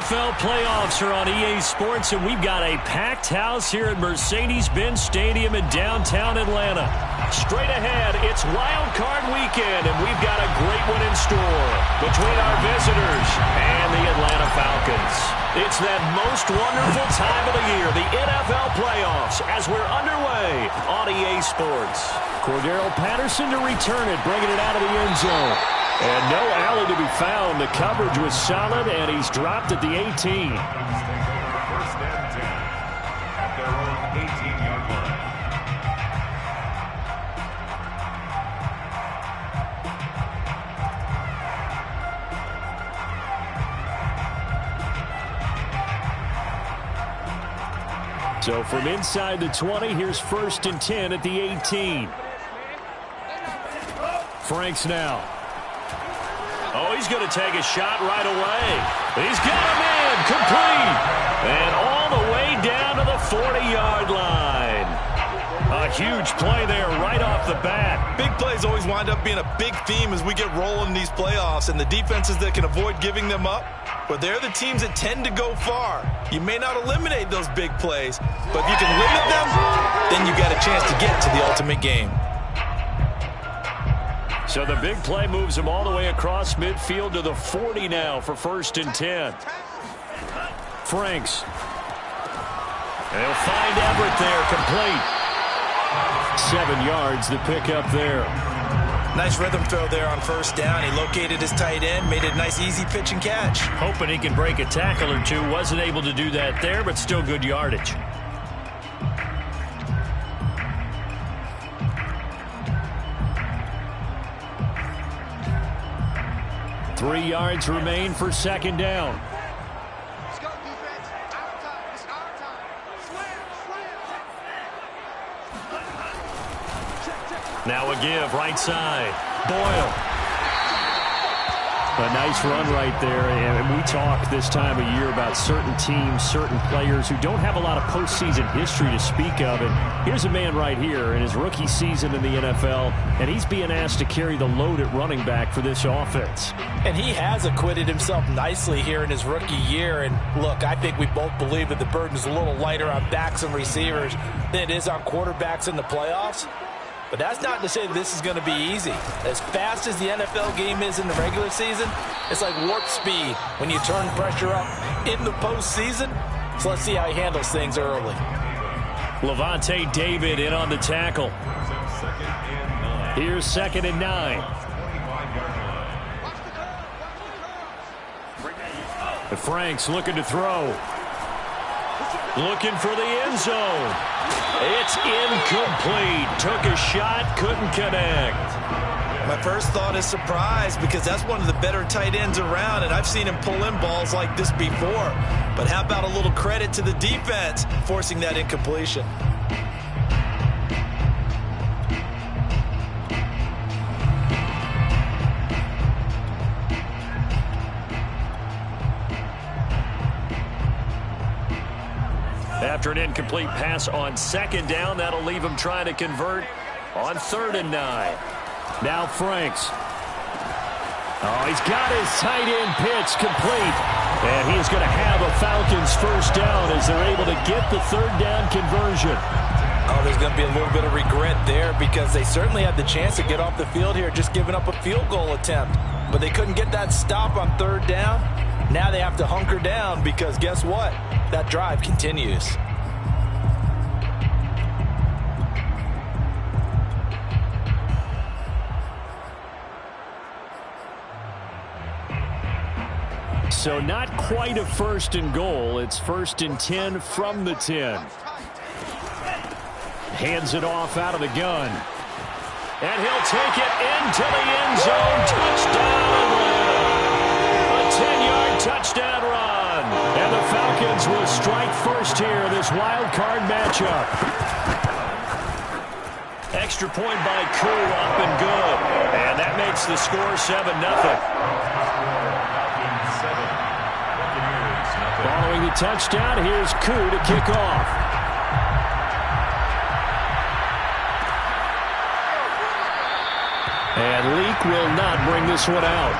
NFL playoffs are on EA Sports, and we've got a packed house here at Mercedes-Benz Stadium in downtown Atlanta. Straight ahead, it's Wild Card Weekend, and we've got a great one in store between our visitors and the Atlanta Falcons. It's that most wonderful time of the year, the NFL playoffs, as we're underway on EA Sports. Cordero Patterson to return it, bringing it out of the end zone. And no alley to be found. The coverage was solid, and he's dropped at the 18. First and 10 at their own 18-yard line. So from inside the 20, here's 1st and 10 at the 18. Franks now. Oh, he's going to take a shot right away. He's got him in, complete. And all the way down to the 40-yard line. A huge play there right off the bat. Big plays always wind up being a big theme as we get rolling in these playoffs, and the defenses that can avoid giving them up, but they're the teams that tend to go far. You may not eliminate those big plays, but if you can limit them, then you got a chance to get to the ultimate game. So the big play moves him all the way across midfield to the 40 now for 1st and 10. Franks. And he'll find Everett there, complete. 7 yards the pick up there. Nice rhythm throw there on 1st down. He located his tight end, made it a nice easy pitch and catch. Hoping he can break a tackle or two. Wasn't able to do that there, but still good yardage. Three yards remain for 2nd down. Let's go, defense. Our time. It's our time. Slam. Now a give, right side. Boyle. A nice run right there, and we talk this time of year about certain teams, certain players who don't have a lot of postseason history to speak of. And here's a man right here in his rookie season in the NFL, and he's being asked to carry the load at running back for this offense. And he has acquitted himself nicely here in his rookie year. And look, I think we both believe that the burden's a little lighter on backs and receivers than it is on quarterbacks in the playoffs. But that's not to say that this is going to be easy. As fast as the NFL game is in the regular season, it's like warp speed when you turn pressure up in the postseason. So let's see how he handles things early. Levante David in on the tackle. Here's 2nd and 9. Franks looking to throw. Looking for the end zone. It's incomplete. Took a shot, couldn't connect. My first thought is surprise, because that's one of the better tight ends around, and I've seen him pull in balls like this before. But how about a little credit to the defense forcing that incompletion? After an incomplete pass on 2nd down, that'll leave him trying to convert on 3rd and 9. Now Franks. Oh, he's got his tight end pitch complete. And he's going to have a Falcons 1st down as they're able to get the 3rd down conversion. Oh, there's going to be a little bit of regret there, because they certainly had the chance to get off the field here, just giving up a field goal attempt. But they couldn't get that stop on 3rd down. Now they have to hunker down, because guess what? That drive continues. So not quite a 1st and goal. It's 1st and 10 from the 10. Hands it off out of the gun. And he'll take it into the end zone. Touchdown, Atlanta. A 10-yard touchdown run. And the Falcons will strike first here in this wild card matchup. Extra point by Koo, up and good. And that makes the score 7-0. Following the touchdown, here's Koo to kick off. And Leak will not bring this one out.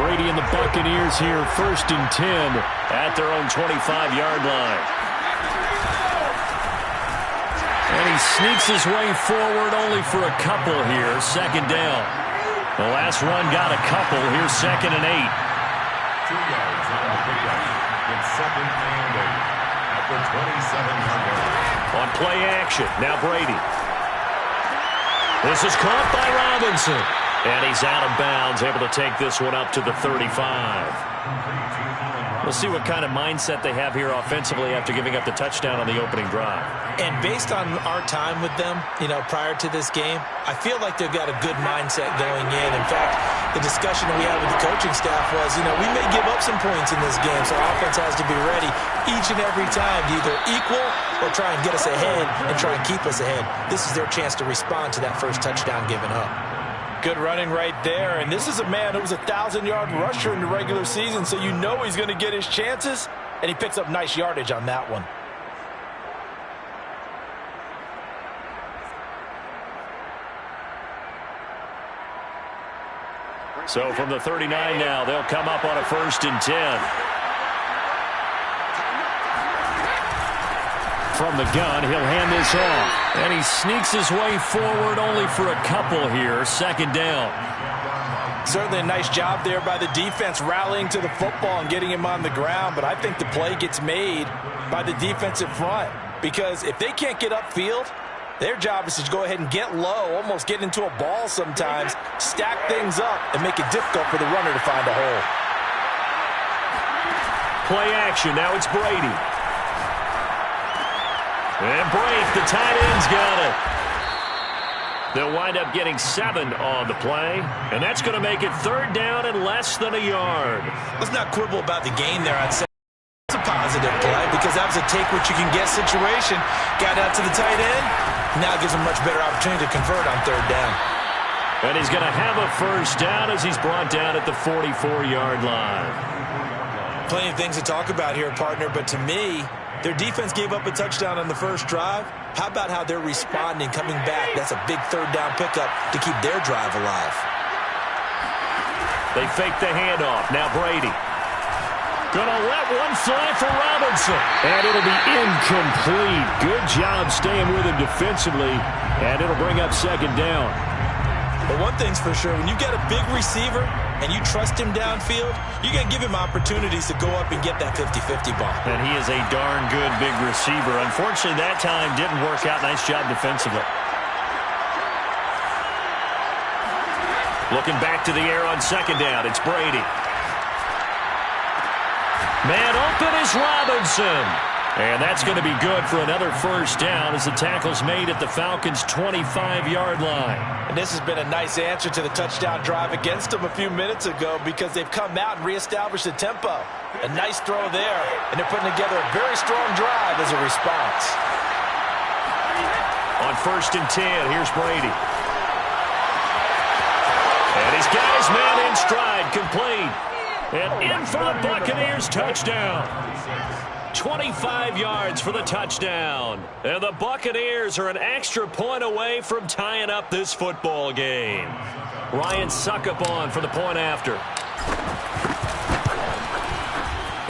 Brady and the Buccaneers here, 1st and 10 at their own 25-yard line. And he sneaks his way forward only for a couple here, 2nd down. The last run got a couple. Here's 2nd and 8. 2 yards on the pickup. It's 2nd and 8 at the 27-yard line. On play action, now Brady. This is caught by Robinson. And he's out of bounds, able to take this one up to the 35. We'll see what kind of mindset they have here offensively after giving up the touchdown on the opening drive. And based on our time with them, prior to this game, I feel like they've got a good mindset going in. In fact, the discussion that we had with the coaching staff was, we may give up some points in this game, so our offense has to be ready each and every time to either equal or try and get us ahead and try and keep us ahead. This is their chance to respond to that first touchdown given up. Good running right there, and this is a man who was a 1,000-yard rusher in the regular season, so you know he's going to get his chances, and he picks up nice yardage on that one. So from the 39 now, they'll come up on a 1st and 10. From the gun, he'll hand this off. And he sneaks his way forward only for a couple here. 2nd down. Certainly a nice job there by the defense rallying to the football and getting him on the ground. But I think the play gets made by the defensive front. Because if they can't get upfield, their job is to go ahead and get low, almost get into a ball sometimes, stack things up, and make it difficult for the runner to find a hole. Play action. Now it's Brady. And break, the tight end's got it. They'll wind up getting 7 on the play, and that's going to make it 3rd down and less than a yard. Let's not quibble about the gain there. I'd say it's a positive play because that was a take-what-you-can-get situation. Got out to the tight end. Now it gives him a much better opportunity to convert on 3rd down. And he's going to have a 1st down as he's brought down at the 44-yard line. Plenty of things to talk about here, partner, but to me, their defense gave up a touchdown on the first drive. How about how they're responding, coming back? That's a big 3rd down pickup to keep their drive alive. They fake the handoff. Now Brady. Gonna let one fly for Robinson. And it'll be incomplete. Good job staying with him defensively. And it'll bring up 2nd down. But one thing's for sure, when you get a big receiver and you trust him downfield, you're going to give him opportunities to go up and get that 50-50 ball. And he is a darn good big receiver. Unfortunately, that time didn't work out. Nice job defensively. Looking back to the air on 2nd down. It's Brady. Man open is Robinson. And that's going to be good for another 1st down as the tackle's made at the Falcons' 25-yard line. And this has been a nice answer to the touchdown drive against them a few minutes ago because they've come out and reestablished the tempo. A nice throw there, and they're putting together a very strong drive as a response. On 1st and 10, here's Brady. And he's got his man in stride, complete. And in for the Buccaneers touchdown. 25 yards for the touchdown. And the Buccaneers are an extra point away from tying up this football game. Ryan Suckup on for the point after.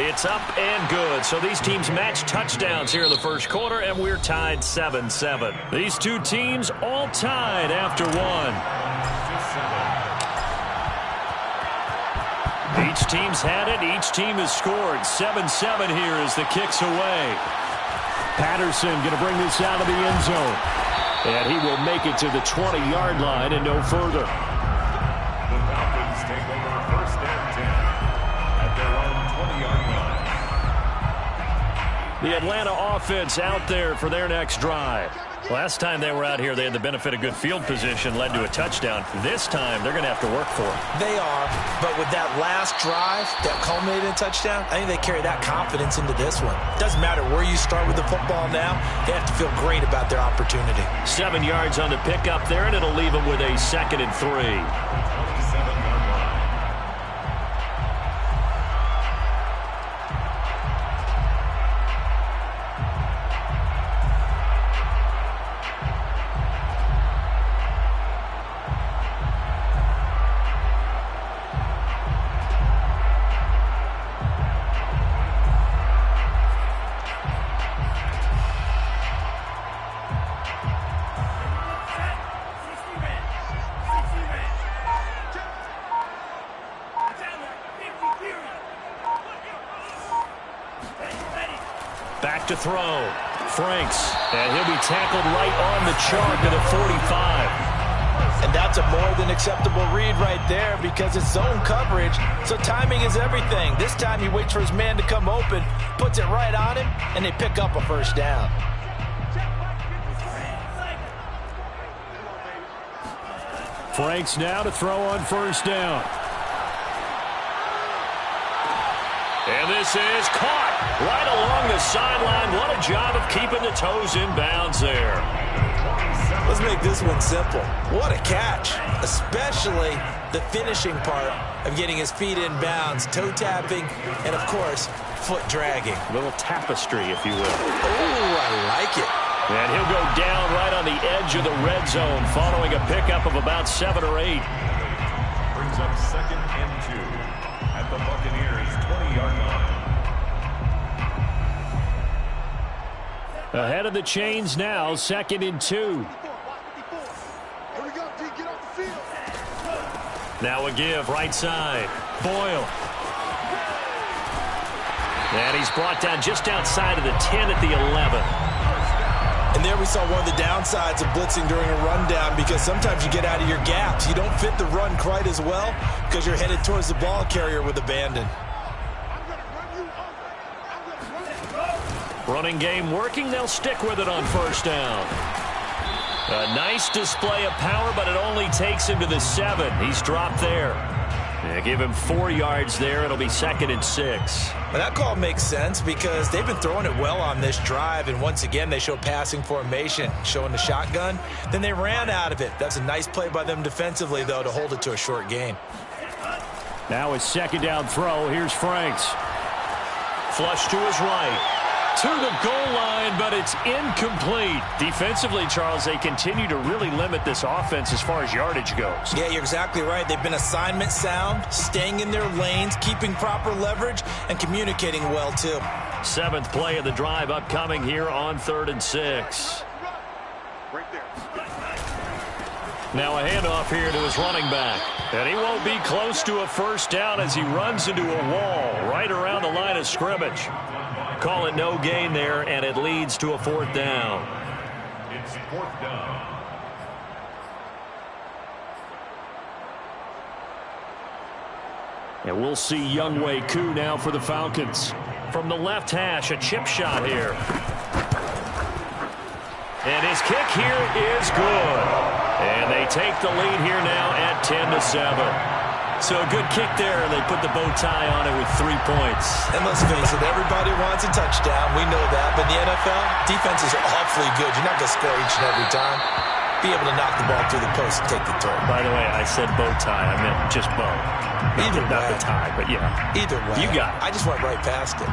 It's up and good. So these teams match touchdowns here in the first quarter, and we're tied 7-7. These two teams all tied after one. Each team's had it. Each team has scored. 7-7 here as the kick's away. Patterson going to bring this out of the end zone. And he will make it to the 20-yard line and no further. The Falcons take over 1st and 10 at their own 20-yard line. The Atlanta offense out there for their next drive. Last time they were out here, they had the benefit of good field position, led to a touchdown. This time, they're going to have to work for it. They are, but with that last drive that culminated in a touchdown, I think they carry that confidence into this one. Doesn't matter where you start with the football now, they have to feel great about their opportunity. 7 yards on the pickup there, and it'll leave them with a 2nd and 3. 27-yard line. back to throw. Franks, and he'll be tackled right on the chalk at the 45. And that's a more than acceptable read right there because it's zone coverage, so timing is everything. This time he waits for his man to come open, puts it right on him, and they pick up a first down. Franks now to throw on first down. And this is caught right along the sideline. What a job of keeping the toes in bounds there. Let's make this one simple. What a catch, especially the finishing part of getting his feet in bounds, toe tapping, and, of course, foot dragging. A little tapestry, if you will. Oh, I like it. And he'll go down right on the edge of the red zone following a pickup of about 7 or 8. Brings up 2nd and 2 at the Buccaneers' 20-yard line. Ahead of the chains now, 2nd and 2. Now a give, right side. Boyle. And he's brought down just outside of the 10 at the 11. And there we saw one of the downsides of blitzing during a rundown because sometimes you get out of your gaps. You don't fit the run quite as well because you're headed towards the ball carrier with abandon. Running game working. They'll stick with it on first down. A nice display of power, but it only takes him to the 7. He's dropped there. Yeah, give him 4 yards there. It'll be 2nd and 6. Well, that call makes sense because they've been throwing it well on this drive, and once again they show passing formation, showing the shotgun. Then they ran out of it. That's a nice play by them defensively, though, to hold it to a short gain. Now his 2nd down throw. Here's Franks. Flush to his right. To the goal line, but it's incomplete. Defensively, Charles, they continue to really limit this offense as far as yardage goes. Yeah, you're exactly right. They've been assignment sound, staying in their lanes, keeping proper leverage, and communicating well, too. 7th play of the drive upcoming here on 3rd and 6. Now a handoff here to his running back. And he won't be close to a first down as he runs into a wall right around the line of scrimmage. Call it no gain there, and it leads to a 4th down. It's 4th down. And we'll see Younghoe Koo now for the Falcons. From the left hash, a chip shot here. And his kick here is good. And they take the lead here now at 10-7. So a good kick there, and they put the bow tie on it with 3 points. And let's face it, everybody wants a touchdown. We know that. But in the NFL, defenses are awfully good. You're not going to score each and every time. Be able to knock the ball through the post and take the turn. By the way, I said bow tie. I meant just bow. Either way. Not the tie, but yeah. Either way. You got it. I just went right past it.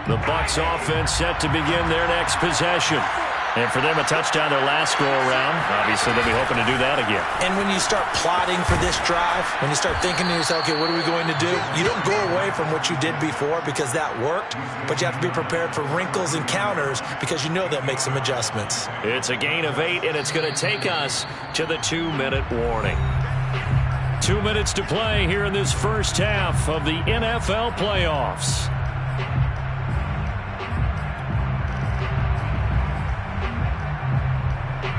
The Bucs offense set to begin their next possession. And for them, a touchdown their last go-around. Obviously, they'll be hoping to do that again. And when you start plotting for this drive, when you start thinking to yourself, okay, what are we going to do? You don't go away from what you did before because that worked, but you have to be prepared for wrinkles and counters because you know that makes some adjustments. It's a gain of 8, and it's going to take us to the 2-minute warning. 2 minutes to play here in this first half of the NFL playoffs.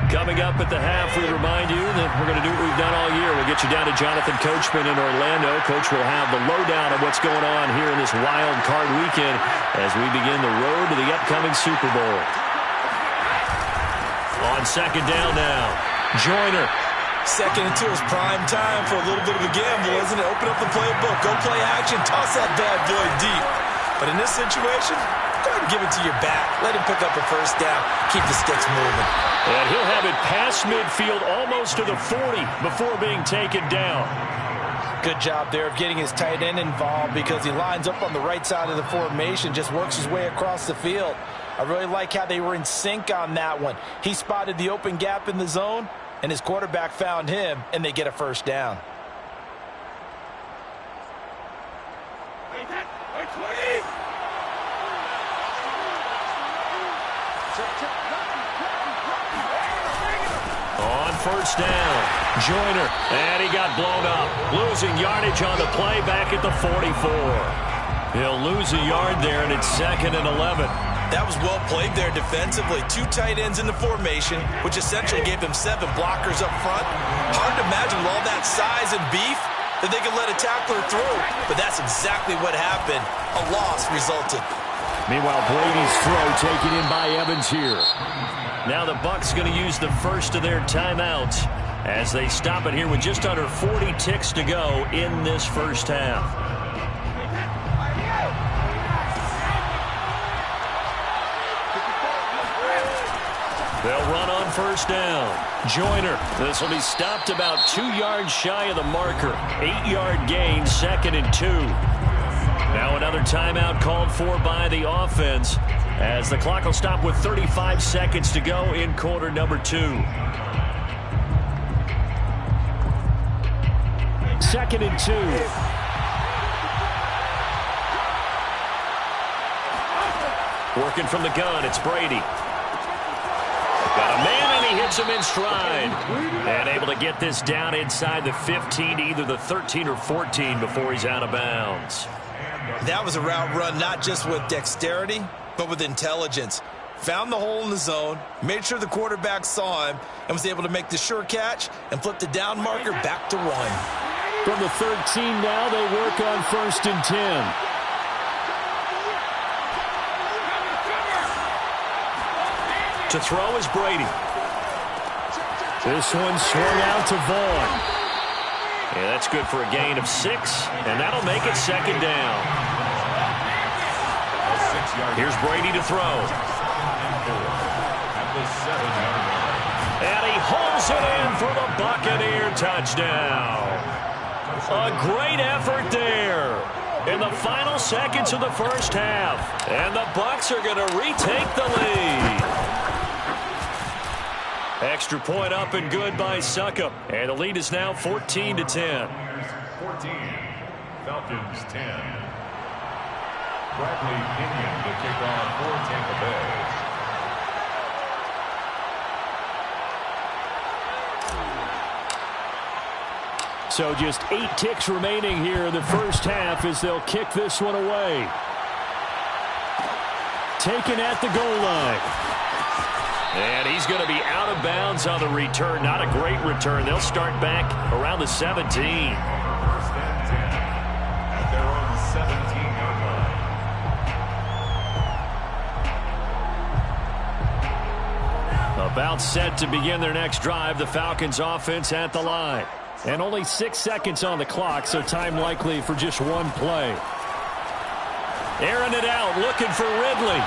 Coming up at the half, we remind you that we're going to do what we've done all year. We'll get you down to Jonathan Coachman in Orlando. Coach will have the lowdown of what's going on here in this wild card weekend as we begin the road to the upcoming Super Bowl. On 2nd down now, Joyner. 2nd and 2 is prime time for a little bit of a gamble, isn't it? Open up the playbook, go play action, toss that bad boy deep. But in this situation, go ahead and give it to your back. Let him pick up a first down. Keep the sticks moving. And he'll have it past midfield almost to the 40 before being taken down. Good job there of getting his tight end involved because he lines up on the right side of the formation, just works his way across the field. I really like how they were in sync on that one. He spotted the open gap in the zone, and his quarterback found him, and they get a first down. first down. Joyner, and he got blown up. Losing yardage on the play back at the 44. He'll lose a yard there, and it's 2nd and 11. That was well played there defensively. 2 tight ends in the formation, which essentially gave them 7 blockers up front. Hard to imagine with all that size and beef that they could let a tackler through. But that's exactly what happened. A loss resulted. Meanwhile, Brady's throw taken in by Evans here. Now the Bucs going to use the first of their timeouts as they stop it here with just under 40 ticks to go in this first half. They'll run on first down. Joyner. This will be stopped about 2 yards shy of the marker. 8-yard gain, 2nd and 2. Now another timeout called for by the offense as the clock will stop with 35 seconds to go in quarter number 2. 2nd and 2. Working from the gun, it's Brady. Got a man, and he hits him in stride. And able to get this down inside the 15, either the 13 or 14 before he's out of bounds. That was a route run not just with dexterity, but with intelligence. Found the hole in the zone, made sure the quarterback saw him, and was able to make the sure catch and flip the down marker back to 1. From the 13 now, they work on 1st and 10. To throw is Brady. This one swung out to Vaughn. Yeah, that's good for a gain of 6, and that'll make it 2nd down. Here's Brady to throw. And he holds it in for the Buccaneer touchdown. A great effort there in the final seconds of the first half. And the Bucs are going to retake the lead. Extra point up and good by Succop. And the lead is now 14-10. 14, Falcons 10. Bradley Pinion to kick off for Tampa Bay. So just 8 ticks remaining here in the first half as they'll kick this one away. Taken at the goal line. And he's going to be out of bounds on the return. Not a great return. They'll start back around the 17. First and 10 at their own 17-yard line. About set to begin their next drive. The Falcons offense at the line. And only 6 seconds on the clock, so time likely for just one play. Airing it out, looking for Ridley.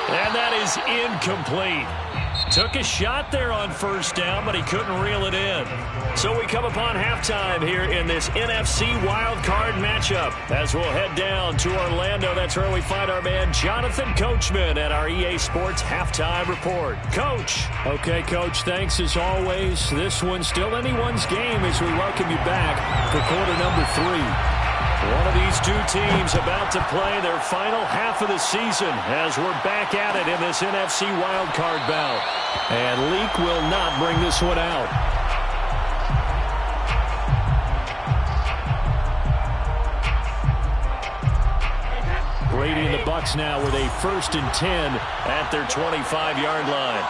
And that is incomplete. Took a shot there on first down, but he couldn't reel it in. So we come upon halftime here in this NFC wildcard matchup. As we'll head down to Orlando, that's where we find our man Jonathan Coachman at our EA Sports Halftime Report. Coach. Okay, Coach, thanks as always. This one's still anyone's game as we welcome you back for quarter number 3. One of these two teams about to play their final half of the season as we're back at it in this NFC wildcard bout. And Leak will not bring this one out. Brady and the Bucs now with a 1st and 10 at their 25-yard line.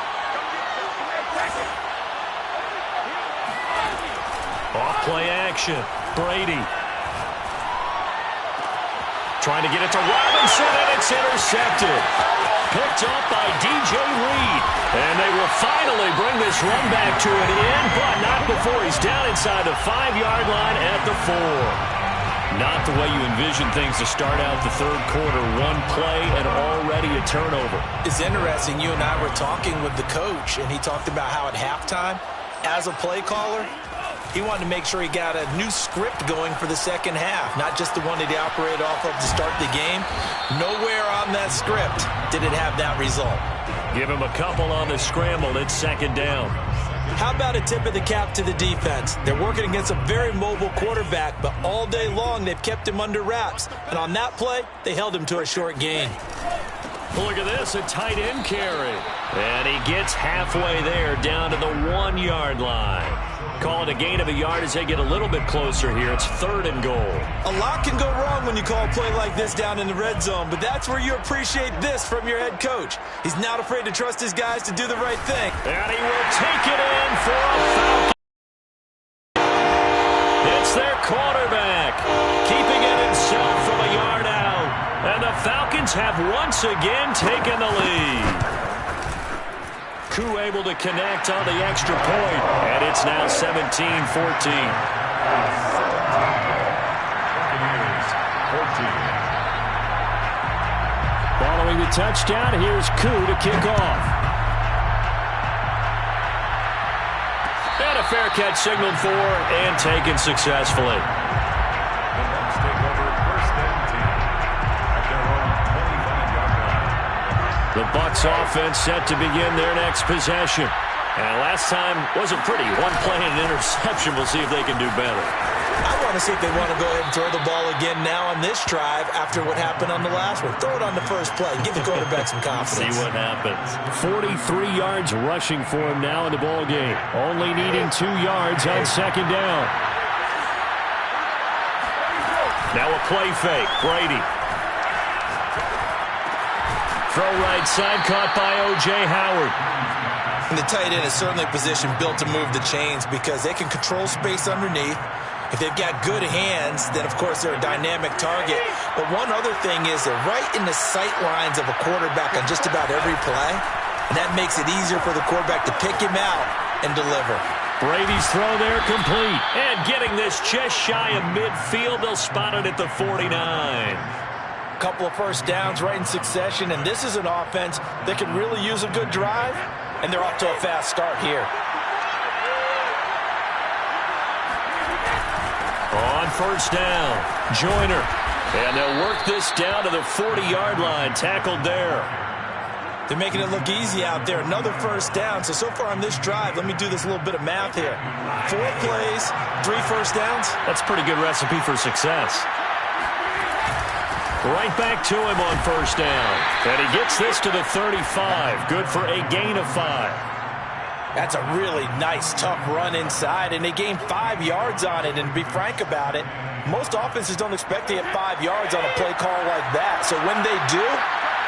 Off play action. Brady. Trying to get it to Robinson, and it's intercepted. Picked off by DJ Reed. And they will finally bring this run back to an end, but not before he's down inside the 5-yard line at the 4. Not the way you envision things to start out the third quarter. One play and already a turnover. It's interesting. You and I were talking with the coach, and he talked about how at halftime, as a play caller, he wanted to make sure he got a new script going for the second half, not just the one that he operated off of to start the game. Nowhere on that script did it have that result. Give him a couple on the scramble. It's 2nd down. How about a tip of the cap to the defense? They're working against a very mobile quarterback, but all day long they've kept him under wraps. And on that play, they held him to a short gain. Look at this, a tight end carry. And he gets halfway there, down to the 1-yard line. Call it a gain of a yard as they get a little bit closer here. It's 3rd and goal. A lot can go wrong when you call a play like this down in the red zone, but that's where you appreciate this from your head coach. He's not afraid to trust his guys to do the right thing. And he will take it in for a Falcon. It's their quarterback, keeping it himself from a yard out. And the Falcons have once again taken the lead. Koo able to connect on the extra point, and it's now 17-14. Following the touchdown, here's Koo to kick off. And a fair catch signaled for and taken successfully. The Bucs offense set to begin their next possession. And last time wasn't pretty. One play and an interception. We'll see if they can do better. I want to see if they want to go ahead and throw the ball again now on this drive after what happened on the last one. Throw it on the first play. Give the quarterback some confidence. See what happens. 43 yards rushing for him now in the ball game. Only needing 2 yards on 2nd down. Now a play fake. Brady. Throw right side, caught by O.J. Howard. And the tight end is certainly a position built to move the chains because they can control space underneath. If they've got good hands, then, of course, they're a dynamic target. But one other thing is they're right in the sight lines of a quarterback on just about every play. And that makes it easier for the quarterback to pick him out and deliver. Brady's throw there complete. And getting this just shy of midfield, they'll spot it at the 49. Couple of first downs right in succession, and this is an offense that can really use a good drive, and they're off to a fast start here. On 1st down, Joyner. And they'll work this down to the 40-yard line, tackled there. They're making it look easy out there. Another first down. So far on this drive, let me do this little bit of math here. 4 plays, 3 first downs. That's a pretty good recipe for success. Right back to him on 1st down. And he gets this to the 35. Good for a gain of 5. That's a really nice, tough run inside, and they gained 5 yards on it. And to be frank about it, most offenses don't expect to get 5 yards on a play call like that. So when they do,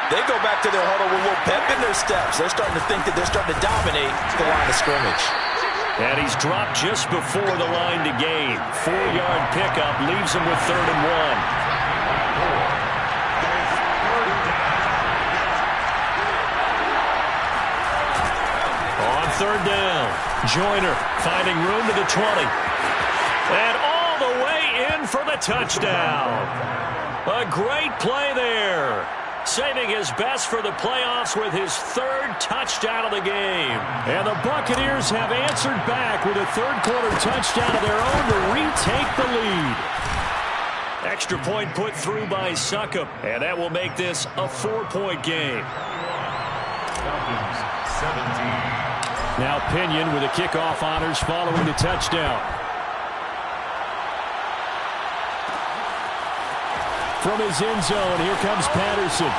they go back to their huddle with a little pep in their steps. They're starting to think that they're starting to dominate the line of scrimmage. And he's dropped just before the line to gain. 4-yard pickup leaves him with 3rd and 1. On 3rd down, Joyner finding room to the 20. And all the way in for the touchdown. A great play there. Saving his best for the playoffs with his 3rd touchdown of the game. And the Buccaneers have answered back with a 3rd-quarter touchdown of their own to retake the lead. Extra point put through by Succop, and that will make this a 4-point game. Falcons 17. Now Pinion with the kickoff honors following the touchdown. From his end zone, here comes Patterson.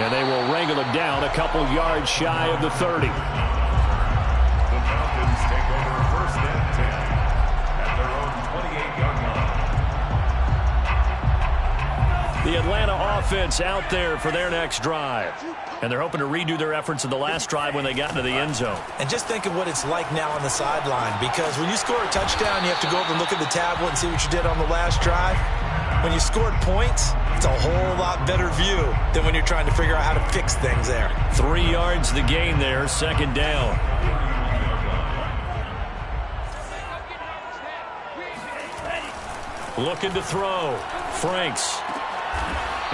And they will wrangle him down a couple yards shy of the 30. The Falcons take over 1st and 10 at their own 28-yard line. The Atlanta offense out there for their next drive. And they're hoping to redo their efforts in the last drive when they got into the end zone. And just think of what it's like now on the sideline, because when you score a touchdown, you have to go over and look at the tablet and see what you did on the last drive. When you scored points, it's a whole lot better view than when you're trying to figure out how to fix things there. 3 yards the gain there, 2nd down. Looking to throw. Franks.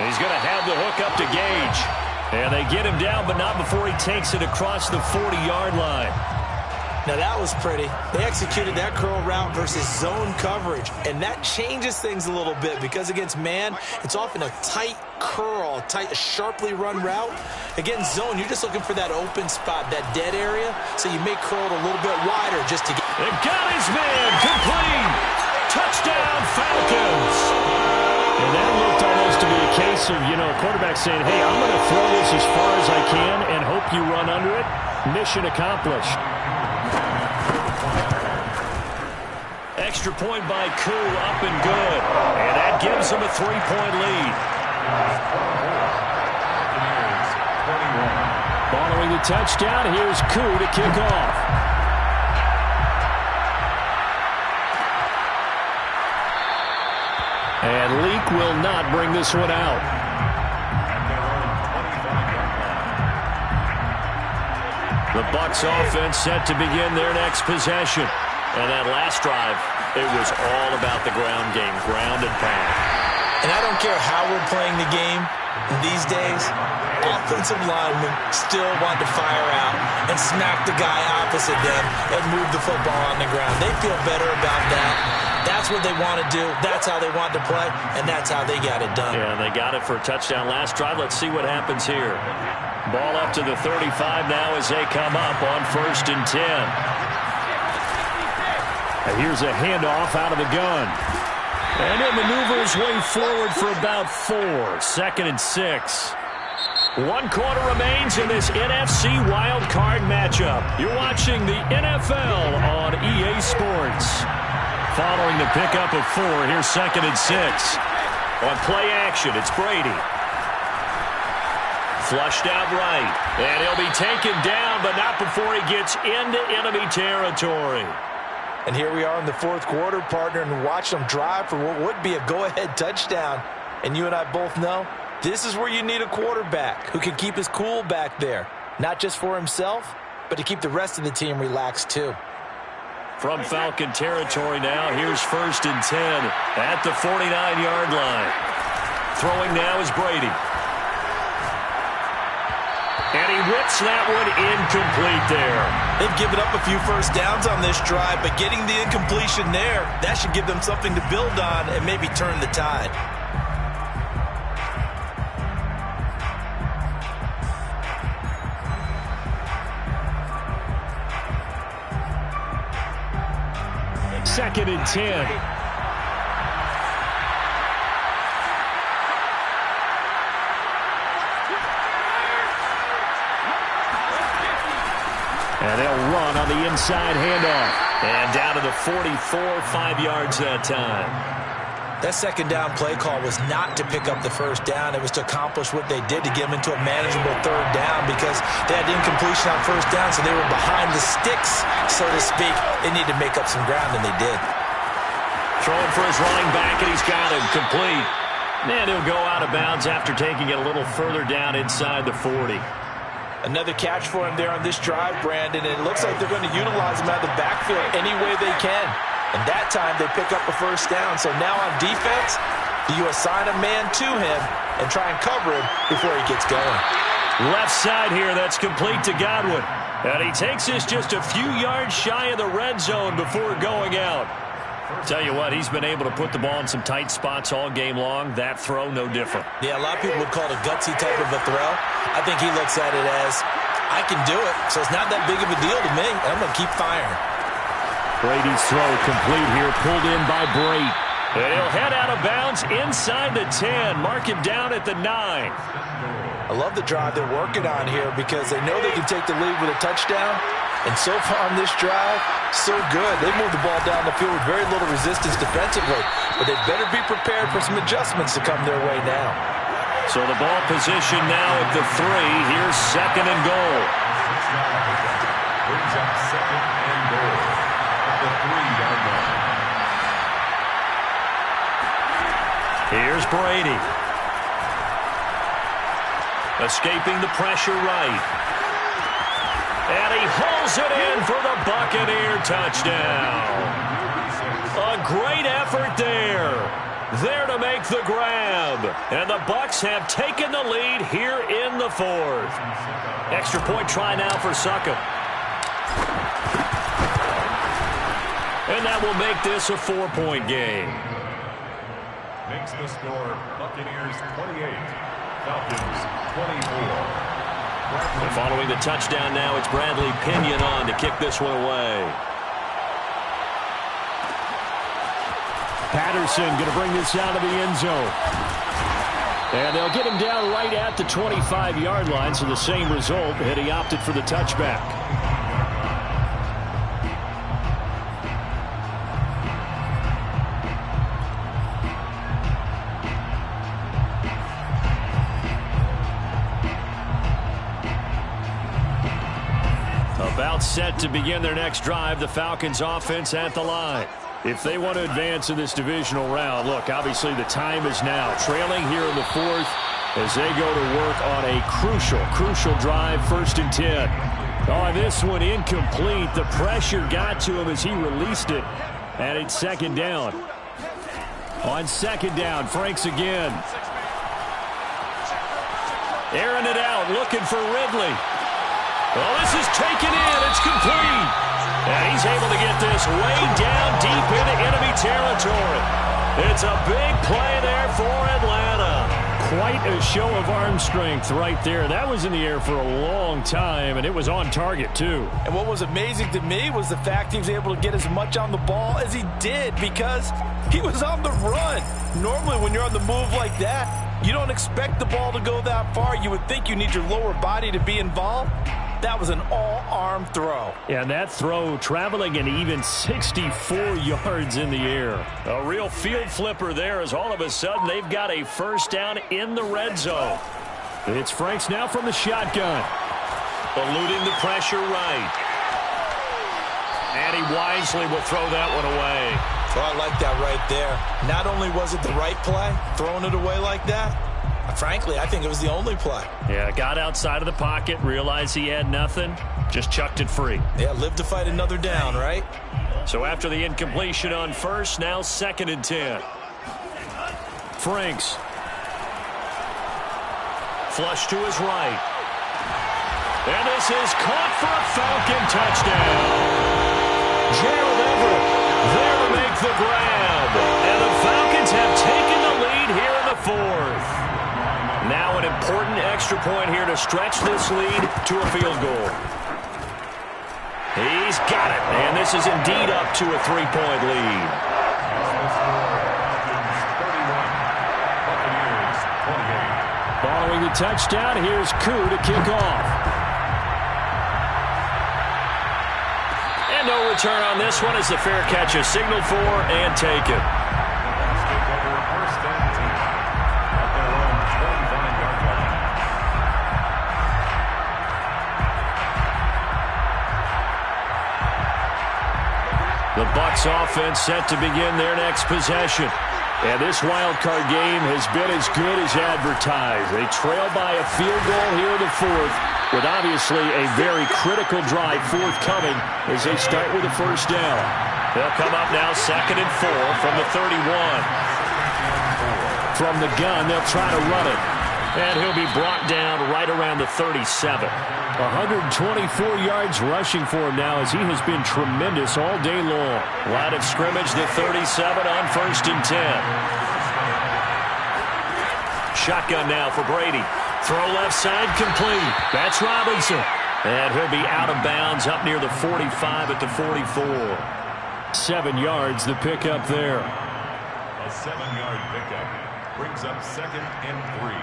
And he's going to have the hook up to Gage. And they get him down, but not before he takes it across the 40-yard line. Now that was pretty. They executed that curl route versus zone coverage, and that changes things a little bit because against man, it's often a tight curl, a sharply run route. Against zone, you're just looking for that open spot, that dead area, so you may curl it a little bit wider just to get... They've got his man complete. Touchdown, Falcons. And that looked almost to be a case of, a quarterback saying, hey, I'm going to throw this as far as I can and hope you run under it. Mission accomplished. Extra point by Koo, up and good. And that gives them a 3-point lead. Following the touchdown, here's Koo to kick off. And Leak will not bring this one out. The Bucs offense set to begin their next possession. And that last drive, it was all about the ground game, ground and pound. And I don't care how we're playing the game these days, offensive linemen still want to fire out and smack the guy opposite them and move the football on the ground. They feel better about that. That's what they want to do. That's how they want to play, and that's how they got it done. Yeah, and they got it for a touchdown last drive. Let's see what happens here. Ball up to the 35 now as they come up on 1st and 10. And here's a handoff out of the gun. And it maneuvers way forward for about 4. 2nd and 6. 1 quarter remains in this NFC wild card matchup. You're watching the NFL on EA Sports. Following the pickup of 4, here's 2nd and 6. On play action, it's Brady. Flushed out right. And he'll be taken down, but not before he gets into enemy territory. And here we are in the 4th quarter, partner, and watch them drive for what would be a go-ahead touchdown. And you and I both know this is where you need a quarterback who can keep his cool back there. Not just for himself, but to keep the rest of the team relaxed too. From Falcon territory now, here's 1st and 10 at the 49-yard line. Throwing now is Brady. And he whips that one incomplete there. They've given up a few first downs on this drive, but getting the incompletion there, that should give them something to build on and maybe turn the tide. Second and 10. And they'll run on the inside handoff. And down to the 44, 5 yards that time. That second down play call was not to pick up the first down. It was to accomplish what they did to get them into a manageable 3rd down because they had incompletion on 1st down, so they were behind the sticks, so to speak. They needed to make up some ground, and they did. Throwing for his running back, and he's got him complete. And he'll go out of bounds after taking it a little further down inside the 40. Another catch for him there on this drive, Brandon, and it looks like they're going to utilize him out of the backfield any way they can. And that time they pick up a first down. So now on defense, do you assign a man to him and try and cover him before he gets going? Left side here, that's complete to Godwin. And he takes this just a few yards shy of the red zone before going out. Tell you what, he's been able to put the ball in some tight spots all game long. That throw, no different. Yeah, a lot of people would call it a gutsy type of a throw. I think he looks at it as, I can do it, so it's not that big of a deal to me. I'm going to keep firing. Brady's throw complete here, pulled in by Brady. And he'll head out of bounds inside the 10. Mark him down at the 9. I love the drive they're working on here because they know they can take the lead with a touchdown. And so far on this drive, so good. They moved the ball down the field with very little resistance defensively. But they better be prepared for some adjustments to come their way now. So the ball position now at the 3. Here's 2nd and goal. Brings up 2nd and goal at the 3-yard line. Here's Brady. Escaping the pressure right. And he hauls it in for the Buccaneer touchdown. A great effort there. There to make the grab. And the Bucs have taken the lead here in the 4th. Extra point try now for Suckup. And that will make this a 4-point game. Makes the score Buccaneers 28, Falcons 24. And following the touchdown now, it's Bradley Pinion on to kick this one away. Patterson going to bring this out of the end zone. And they'll get him down right at the 25-yard line, so the same result, and he opted for the touchback. About set to begin their next drive, the Falcons offense at the line. If they want to advance in this divisional round, look, obviously the time is now. Trailing here in the fourth as they go to work on a crucial drive, 1st and 10. Oh, this one incomplete. The pressure got to him as he released it, and it's 2nd down. On 2nd down, Franks again. Airing it out, looking for Ridley. Well, this is taken in. It's complete. And he's able to get this way down deep into enemy territory. It's a big play there for Atlanta. Quite a show of arm strength right there. That was in the air for a long time, and it was on target, too. And what was amazing to me was the fact he was able to get as much on the ball as he did because he was on the run. Normally, when you're on the move like that, you don't expect the ball to go that far. You would think you need your lower body to be involved. That was an all-arm throw. Yeah, and that throw traveling an even 64 yards in the air. A real field flipper there as all of a sudden they've got a 1st down in the red zone. It's Franks now from the shotgun. Eluding the pressure right. And he wisely will throw that one away. So I like that right there. Not only was it the right play, throwing it away like that, frankly, I think it was the only play. Yeah, got outside of the pocket, realized he had nothing, just chucked it free. Yeah, live to fight another down, right? So after the incompletion on 1st, now 2nd and 10. Franks. Flush to his right. And this is caught for a Falcon touchdown. Gerald Everett there to make the grab. And the Falcons have taken the lead here in the 4th. Now an important extra point here to stretch this lead to a field goal. He's got it, and this is indeed up to a 3-point lead. Following the touchdown, here's Koo to kick off. And no return on this one as the fair catch is signaled for and taken. The Bucs offense set to begin their next possession. And this wild card game has been as good as advertised. They trail by a field goal here in the 4th with obviously a very critical drive forthcoming as they start with a 1st down. They'll come up now 2nd and 4 from the 31. From the gun, they'll try to run it. And he'll be brought down right around the 37. 124 yards rushing for him now as he has been tremendous all day long. Line of scrimmage, the 37 on 1st and 10. Shotgun now for Brady. Throw left side complete. That's Robinson. And he'll be out of bounds up near the 45 at the 44. 7 yards the pickup there. A 7-yard pickup brings up 2nd and 3.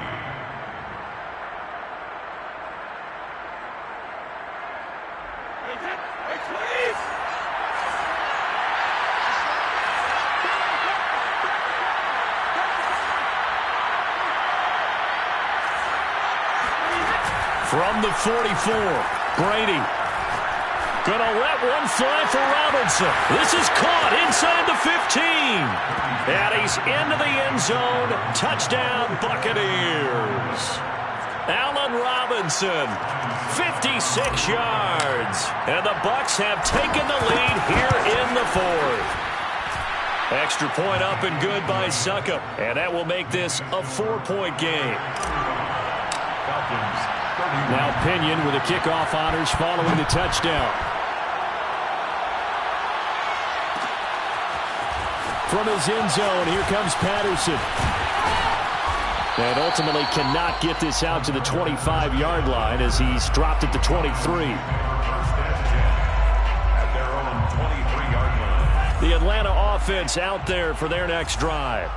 From the 44, Brady. Gonna let one fly for Robinson. This is caught inside the 15. And he's into the end zone. Touchdown, Buccaneers. Allen Robinson, 56 yards. And the Bucs have taken the lead here in the 4th. Extra point up and good by Succop. And that will make this a 4-point game. Now Pinion with the kickoff honors following the touchdown. From his end zone, here comes Patterson. And ultimately cannot get this out to the 25-yard line as he's dropped at the 23. At their own 23-yard line. The Atlanta offense out there for their next drive.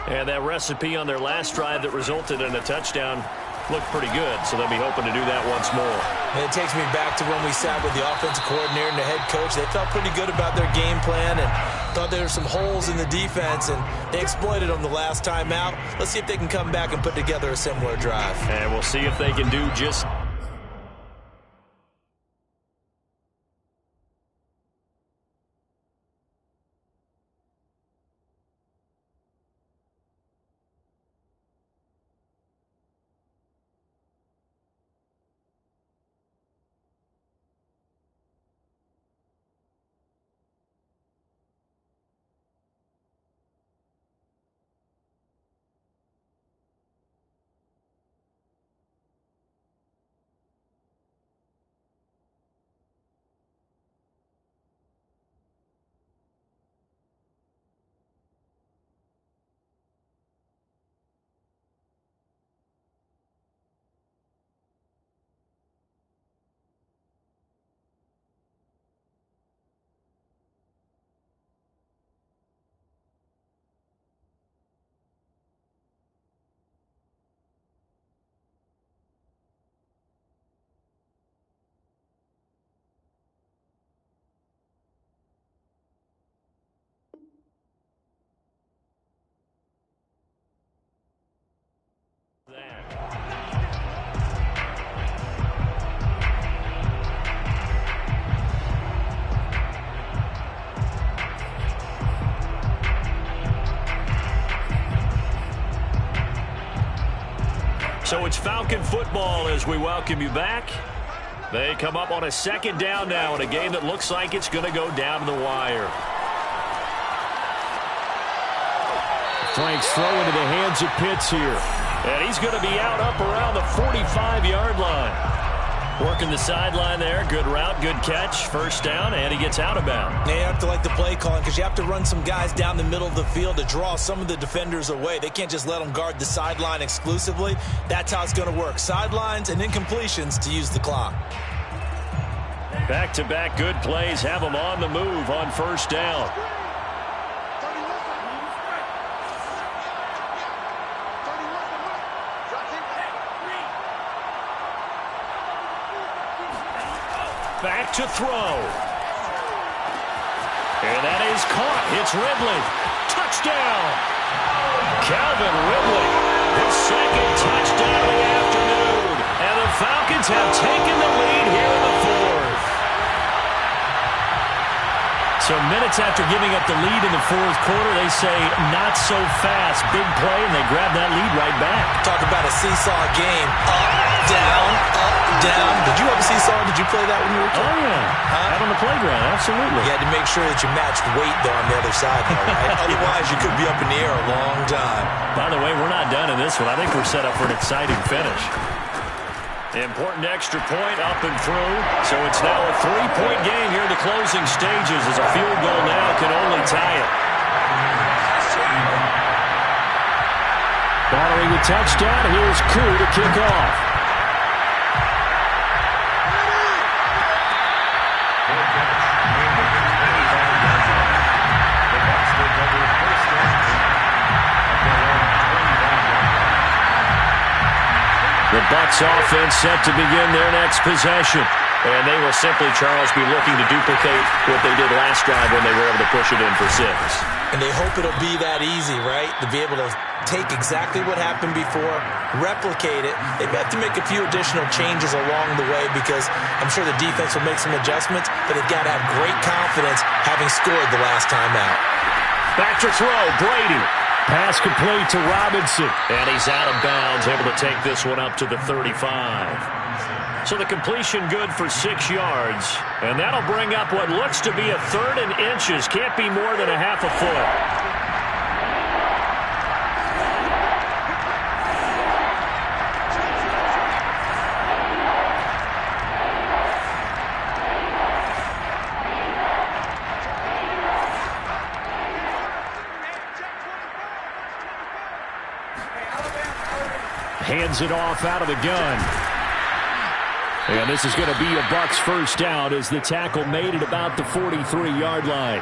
And that recipe on their last drive that resulted in a touchdown looked pretty good, so they'll be hoping to do that once more. And it takes me back to when we sat with the offensive coordinator and the head coach. They felt pretty good about their game plan and thought there were some holes in the defense, and they exploited them the last time out. Let's see if they can come back and put together a similar drive. And we'll see if they can do just So it's Falcon football as we welcome you back. They come up on a second down now in a game that looks like it's going to go down to the wire. Frank's throw into the hands of Pitts here. And he's going to be out up around the 45-yard line. Working the sideline there. Good route, good catch. First down, and he gets out of bounds. Now you have to like the play calling because you have to run some guys down the middle of the field to draw some of the defenders away. They can't just let them guard the sideline exclusively. That's how it's going to work. Sidelines and incompletions to use the clock. Back-to-back good plays have them on the move on first down. Back to throw. And that is caught. It's Ridley. Touchdown. Calvin Ridley. His second touchdown of the afternoon. And the Falcons have taken the lead here in the fourth. So minutes after giving up the lead in the fourth quarter, they say not so fast. Big play, and they grab that lead right back. Talk about a seesaw game. Up, down, up, down. Did you have a seesaw? Did you play that when you were a kid? Oh, yeah. Out on the playground, absolutely. You had to make sure that you matched weight, though, on the other side, though, right? Otherwise, you could be up in the air a long time. By the way, we're not done in this one. I think we're set up for an exciting finish. Important extra point up and through. So it's now a 3-point game here in the closing stages as a field goal now can only tie it. Following the touchdown, here's Koo to kick off. The Bucs offense set to begin their next possession. And they will simply, Charles, be looking to duplicate what they did last drive when they were able to push it in for 6. And they hope it'll be that easy, right? To be able to take exactly what happened before, replicate it. They have to make a few additional changes along the way because I'm sure the defense will make some adjustments, but they've got to have great confidence having scored the last time out. Back to throw, Brady. Pass complete to Robinson. And he's out of bounds, able to take this one up to the 35. So the completion good for 6 yards. And that'll bring up what looks to be a 3rd and inches. Can't be more than a half a foot. Hands it off out of the gun. And this is going to be a Bucs first down as the tackle made at about the 43-yard line.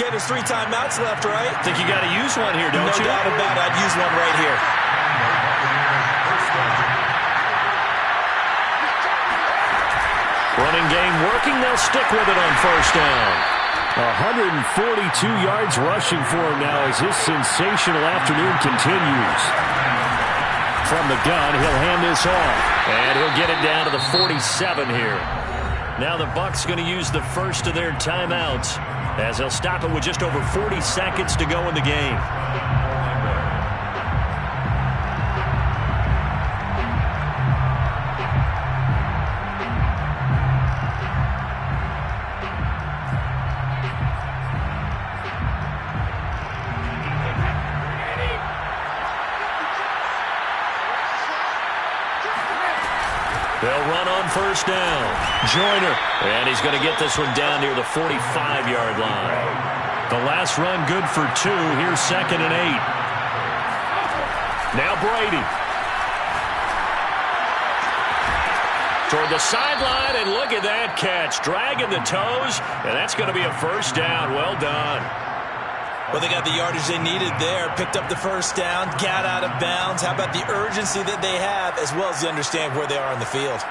Okay, there's 3 timeouts left, right? Think you got to use one here, don't you? No doubt about it. I'd use one right here. Running game working. They'll stick with it on first down. 142 yards rushing for him now as his sensational afternoon continues. From the gun, he'll hand this off. And he'll get it down to the 47 here. Now the Bucs going to use the first of their timeouts as they'll stop it with just over 40 seconds to go in the game. They'll run on first down. Joyner. And he's going to get this one down near the 45-yard line. The last run good for 2. Here's 2nd and 8. Now Brady. Toward the sideline, and look at that catch. Dragging the toes, and that's going to be a first down. Well done. Well, they got the yardage they needed there, picked up the first down, got out of bounds. How about the urgency that they have, as well as they understand where they are on the field?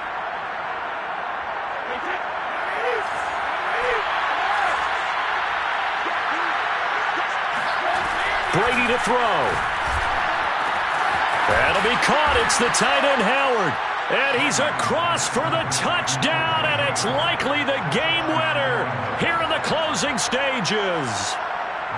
Brady to throw. That'll be caught. It's the tight end, Howard. And he's across for the touchdown, and it's likely the game winner here in the closing stages.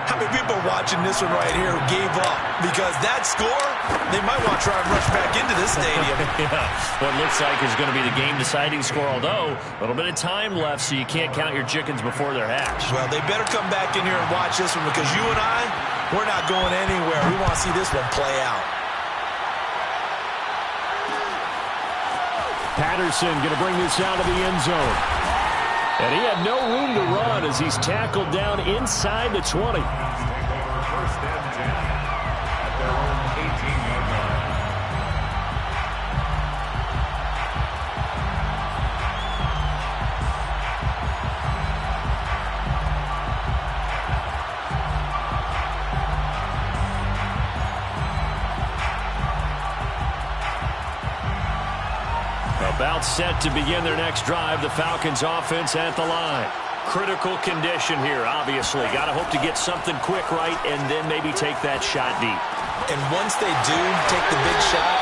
How many people watching this one right here gave up? Because that score, they might want to try and rush back into this stadium. Yeah, what looks like is going to be the game-deciding score, although a little bit of time left, so you can't count your chickens before they're hatched. Well, they better come back in here and watch this one, because you and I, we're not going anywhere. We want to see this one play out. Patterson going to bring this out of the end zone. And he had no room to run as he's tackled down inside the 20. First and 10 at their own 18-yard line. About set to begin their next drive. The Falcons offense at the line. Critical condition here, obviously. Got to hope to get something quick right and then maybe take that shot deep. And once they do take the big shot,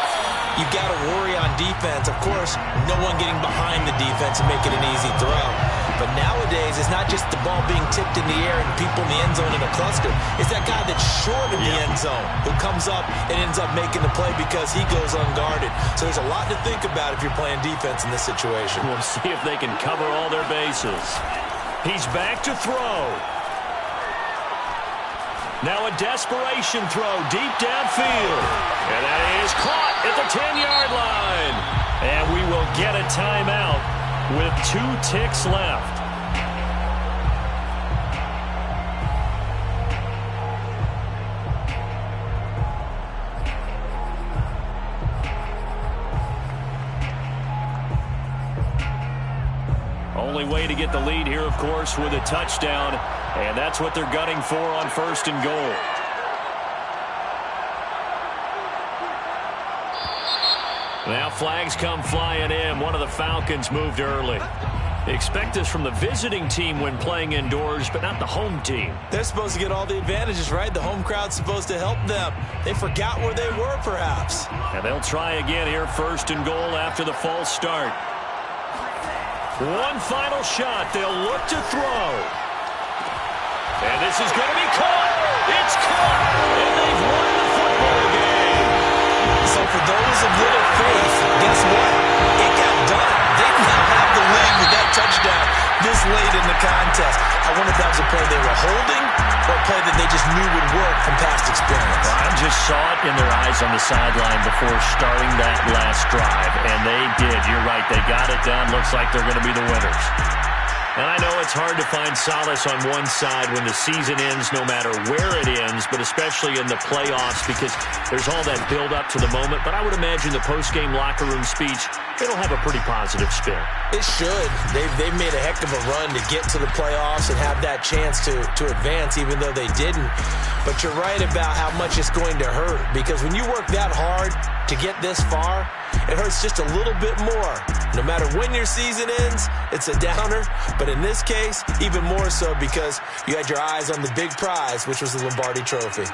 you've got to worry on defense. Of course, no one getting behind the defense and making an easy throw. But nowadays, it's not just the ball being tipped in the air and people in the end zone in a cluster. It's that guy that's short of the end zone who comes up and ends up making the play because he goes unguarded. So there's a lot to think about if you're playing defense in this situation. We'll see if they can cover all their bases. He's back to throw. Now a desperation throw deep downfield. And that is caught at the 10-yard line. And we will get a timeout with 2 ticks left. Only way to get the lead here, of course, with a touchdown. And that's what they're gunning for on first and goal. Now flags come flying in. One of the Falcons moved early. Expect this from the visiting team when playing indoors, but not the home team. They're supposed to get all the advantages, right? The home crowd's supposed to help them. They forgot where they were, perhaps. And they'll try again here, first and goal after the false start. One final shot. They'll look to throw. And this is going to be caught. It's caught. And they've won the football game. So for those of little faith, guess what? It got done. They now have the lead with that touchdown this late in the contest. I wonder if that was a play they were holding or a play that they just knew would work from past experience. I just saw it in their eyes on the sideline before starting that last drive, and they did. You're right. They got it done. Looks like they're going to be the winners. And I know it's it's hard to find solace on one side when the season ends, no matter where it ends, but especially in the playoffs because there's all that build-up to the moment. But I would imagine the post-game locker room speech, it'll have a pretty positive spin. It should. They've made a heck of a run to get to the playoffs and have that chance to advance, even though they didn't. But you're right about how much it's going to hurt, because when you work that hard to get this far, it hurts just a little bit more. No matter when your season ends, it's a downer. But in this case, even more so because you had your eyes on the big prize, which was the Lombardi Trophy.